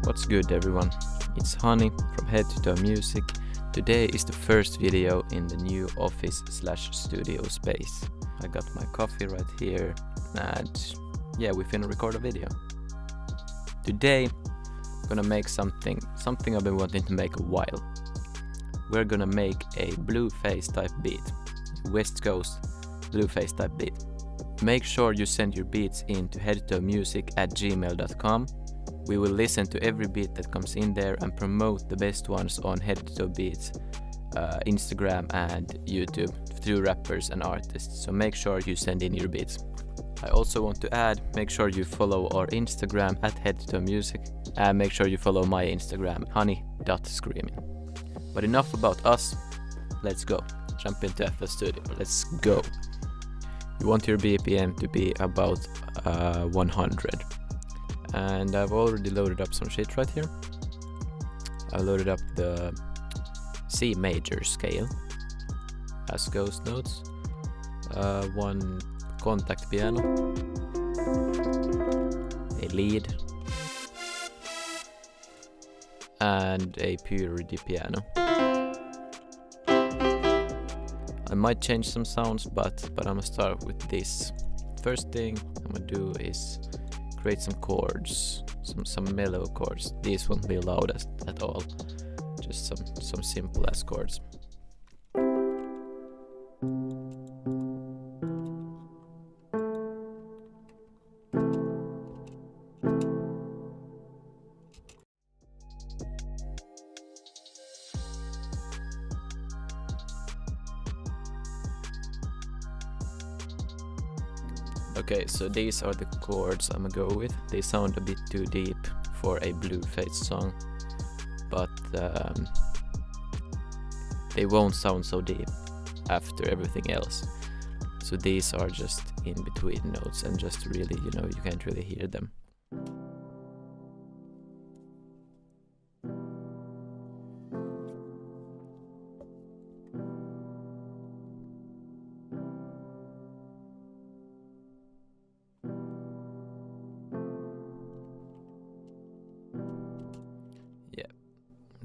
What's good everyone? It's Honey from Head to Toe Music. Today is the first video in the new office/studio space. I got my coffee right here and yeah, we finna record a video. Today I'm gonna make something I've been wanting to make a while. We're gonna make a Blueface type beat, West Coast Blueface type beat. Make sure you send your beats in to headtoemusic@gmail.com. We will listen to every beat that comes in there and promote the best ones on Head to Toe Beats, Instagram and YouTube through rappers and artists. So make sure you send in your beats. I also want to add, make sure you follow our Instagram @headtoemusic and make sure you follow my Instagram honey.screaming. But enough about us, let's go. Jump into FL Studio, let's go. You want your BPM to be about 100. And I've already loaded up some shit right here. I loaded up the C major scale as ghost notes, one contact piano, a lead, and a purity piano. I might change some sounds, but I'm gonna start with this. First thing I'm gonna do is create some chords, some mellow chords. These won't be loud at all, just some simple ass chords. Okay, so these are the chords I'm gonna go with. They sound a bit too deep for a Blueface song, but they won't sound so deep after everything else. So these are just in between notes and just really, you can't really hear them.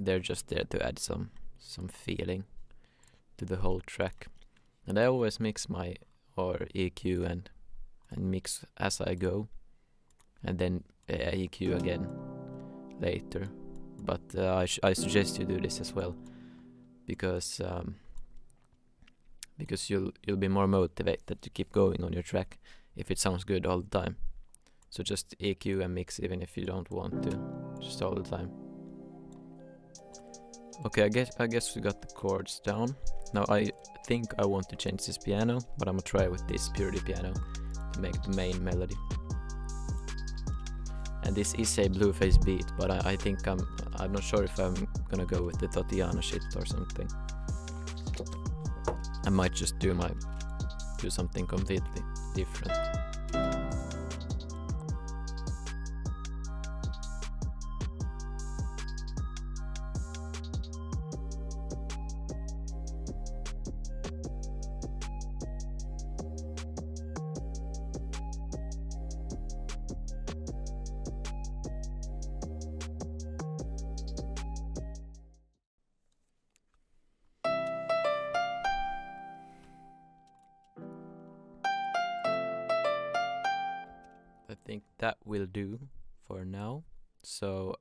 They're just there to add some feeling to the whole track. And I always mix my EQ and mix as I go, and then EQ again later. But I suggest you do this as well, because you'll be more motivated to keep going on your track if it sounds good all the time. So just EQ and mix even if you don't want to, just all the time. Okay, I guess we got the chords down. Now I think I want to change this piano, but I'm gonna try with this purity piano to make the main melody. And this is a Blueface beat, but I think I'm not sure if I'm gonna go with the Tatiana shit or something. I might just do something completely different. I think that will do for now. So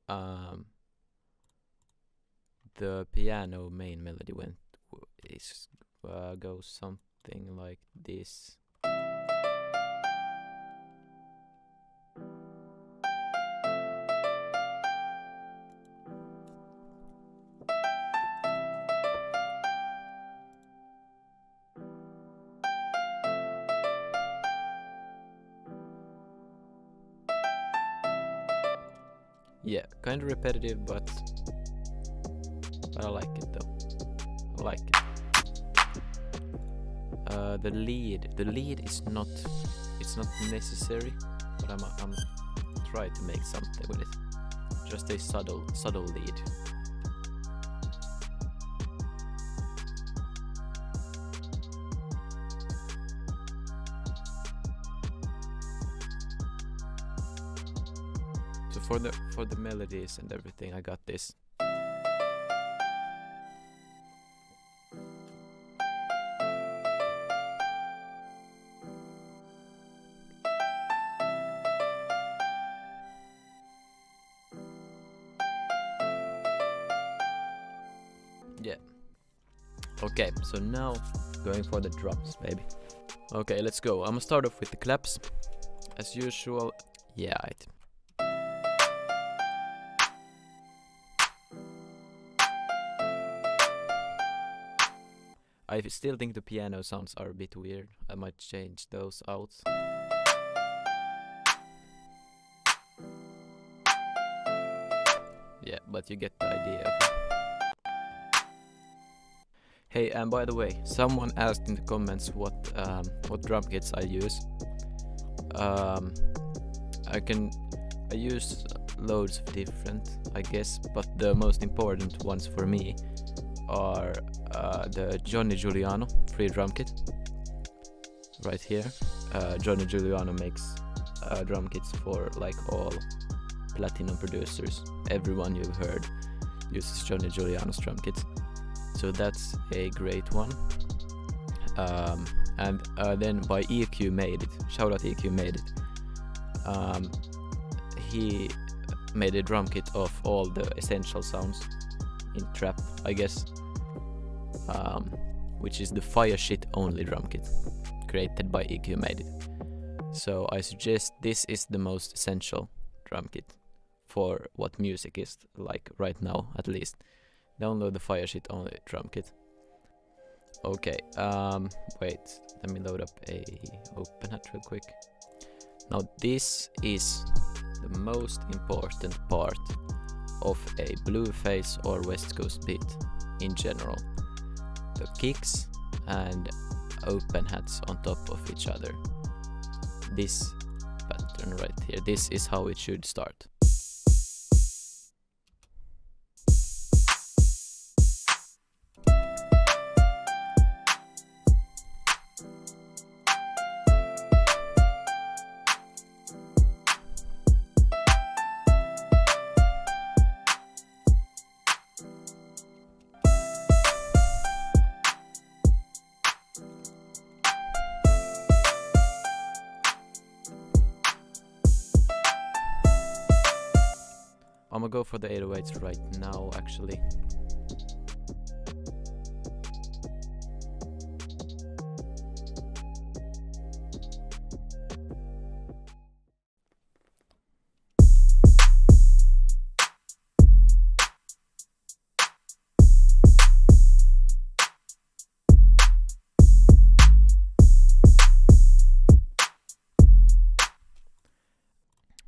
the piano main melody goes something like this. Yeah, kind of repetitive, but I like it though. I like it. The lead is not necessary, but I'm try to make something with it. Just a subtle lead. So for the melodies and everything, I got this. Yeah. Okay, so now going for the drums, baby. Okay, let's go. I'm gonna start off with the claps, as usual. Yeah, I still think the piano sounds are a bit weird. I might change those out. Yeah, but you get the idea of it. Hey, and by the way, someone asked in the comments what drum kits I use. I use loads of different, I guess, but the most important ones for me are the Johnny Giuliano free drum kit right here. Johnny Giuliano makes drum kits for like all platinum producers. Everyone you've heard uses Johnny Giuliano's drum kits. So that's a great one. And then by EQ Made It, shout out EQ Made It. He made a drum kit of all the essential sounds in trap, I guess, which is the fire shit only drum kit created by EQ Made It. So I suggest this is the most essential drum kit for what music is like right now, at least. Download the fire shit only drum kit. Okay, wait, let me load up a OpenHat real quick. Now this is the most important part of a Blueface or West Coast beat in general. The kicks and OpenHats on top of each other. This pattern right here, this is how it should start. I'm gonna go for the 808s right now, actually.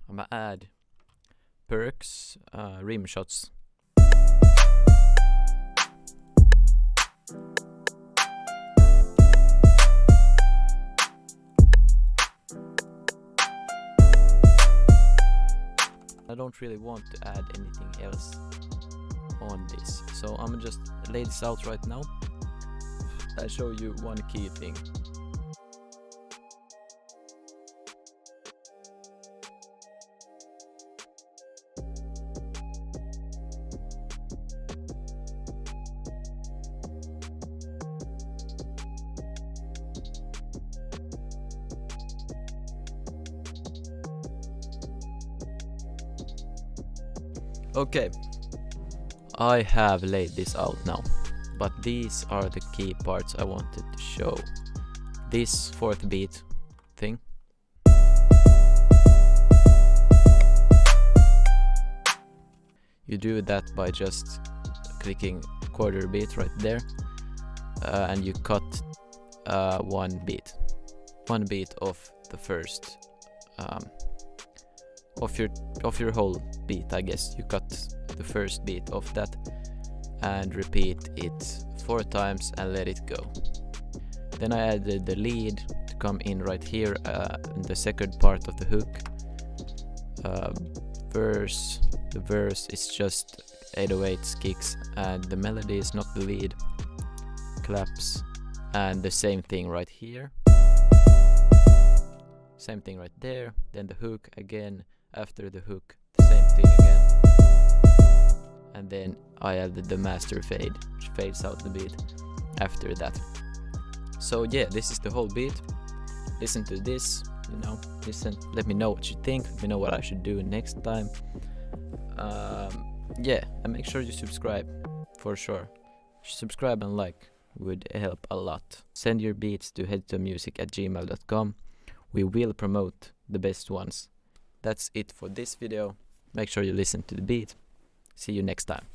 I'm gonna add perks, rim shots. I don't really want to add anything else on this, so I'm gonna just lay this out right now. I'll show you one key thing. Okay, I have laid this out now, but these are the key parts I wanted to show. This fourth beat thing. You do that by just clicking quarter beat right there, and you cut one beat of the first of your whole beat, I guess. You cut the first beat of that and repeat it 4 times and let it go. Then I added the lead to come in right here in the second part of the hook. The verse is just 808s, kicks, and the melody is not the lead. Claps, and the same thing right here. Same thing right there. Then the hook again. After the hook, the same thing again. And then I have the master fade, which fades out the beat after that. So yeah, this is the whole beat. Listen to this, you know, listen, let me know what you think, let me know what I should do next time. Yeah, and make sure you subscribe, for sure. Subscribe and like would help a lot. Send your beats to headtomusic@gmail.com. We will promote the best ones. That's it for this video. Make sure you listen to the beat. See you next time.